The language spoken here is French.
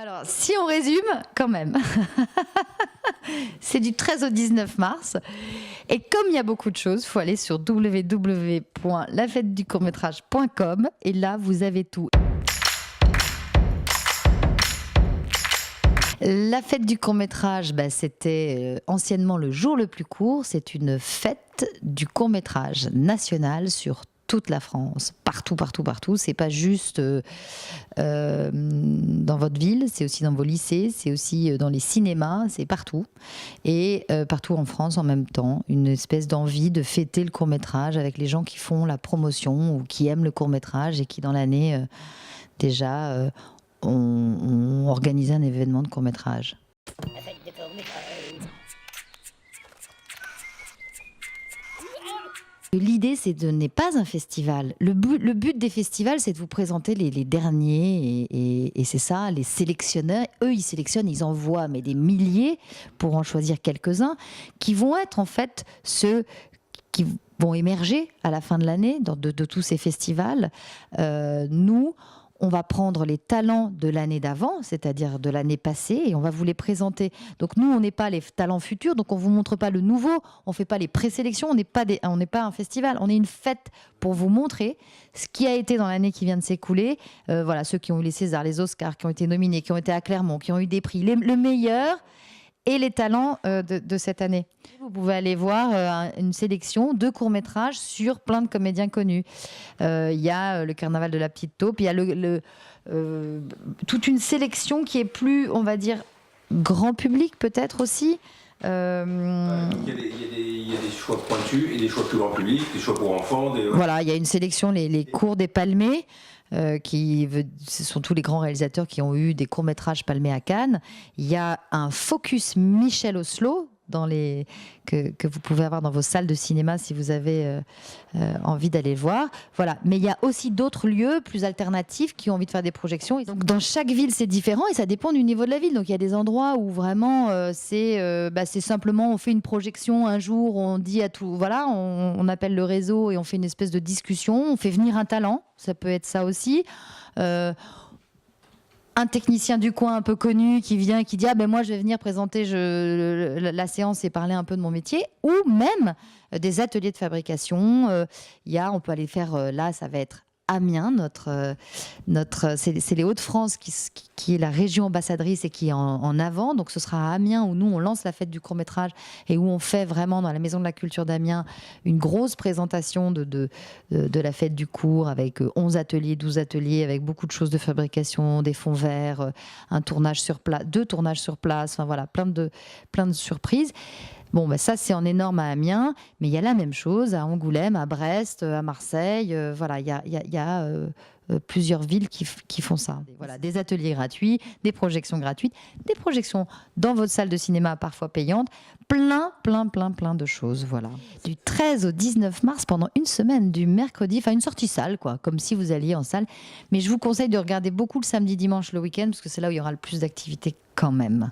Alors, si on résume, quand même, c'est du 13 au 19 mars. Et comme il y a beaucoup de choses, il faut aller sur www.lafeteducourtmétrage.com et là, vous avez tout. La fête du court-métrage, c'était anciennement le jour le plus court. C'est une fête du court-métrage national sur toute la France, partout, partout, partout. C'est pas juste dans votre ville, c'est aussi dans vos lycées, c'est aussi dans les cinémas, c'est partout. Et partout en France en même temps, une espèce d'envie de fêter le court-métrage avec les gens qui font la promotion ou qui aiment le court-métrage et qui dans l'année déjà ont organisé un événement de court-métrage. L'idée, n'est pas un festival. Le but des festivals, c'est de vous présenter les derniers. Et c'est ça, les sélectionneurs, eux, ils sélectionnent, ils envoient mais des milliers pour en choisir quelques-uns, qui vont être en fait ceux qui vont émerger à la fin de l'année de tous ces festivals. Nous, on va prendre les talents de l'année d'avant, c'est-à-dire de l'année passée, et on va vous les présenter. Donc nous, on n'est pas les talents futurs, donc on ne vous montre pas le nouveau, on ne fait pas les présélections, on n'est pas un festival, on est une fête pour vous montrer ce qui a été dans l'année qui vient de s'écouler. Voilà, ceux qui ont eu les Césars, les Oscars, qui ont été nominés, qui ont été à Clermont, qui ont eu des prix, le meilleur et les talents de cette année. Vous pouvez aller voir une sélection de courts-métrages sur plein de comédiens connus. Il y a le Carnaval de la Petite Taupe, il y a toute une sélection qui est plus, on va dire, grand public peut-être aussi. Il y a des choix pointus et des choix plus grand public, des choix pour enfants. Voilà, il y a une sélection, les cours des Palmés. Ce sont tous les grands réalisateurs qui ont eu des courts-métrages palmés à Cannes. Il y a un focus Michel Oslo que vous pouvez avoir dans vos salles de cinéma si vous avez envie d'aller le voir. Voilà. Mais il y a aussi d'autres lieux plus alternatifs qui ont envie de faire des projections. Et donc, dans chaque ville, c'est différent et ça dépend du niveau de la ville. Donc il y a des endroits où vraiment c'est simplement on fait une projection un jour, on dit à tout, voilà, on appelle le réseau et on fait une espèce de discussion, on fait venir un talent, ça peut être ça aussi. Un technicien du coin un peu connu qui vient et qui dit « Ah ben moi je vais venir présenter la séance et parler un peu de mon métier » ou même des ateliers de fabrication. On peut aller faire, là ça va être Amiens, c'est les Hauts-de-France qui est la région ambassadrice et qui est en avant. Donc ce sera à Amiens où nous on lance la fête du court-métrage et où on fait vraiment dans la Maison de la Culture d'Amiens une grosse présentation de la fête du court avec 11 ateliers, 12 ateliers, avec beaucoup de choses de fabrication, des fonds verts, un tournage sur place, 2 tournages sur place, enfin voilà, plein de surprises. Bon, ça, c'est en énorme à Amiens, mais il y a la même chose à Angoulême, à Brest, à Marseille. Voilà, il y a plusieurs villes qui font ça. Voilà, des ateliers gratuits, des projections gratuites, des projections dans votre salle de cinéma, parfois payantes. Plein de choses, voilà. Du 13 au 19 mars, pendant une semaine, du mercredi, enfin une sortie salle, quoi, comme si vous alliez en salle. Mais je vous conseille de regarder beaucoup le samedi, dimanche, le week-end, parce que c'est là où il y aura le plus d'activités quand même.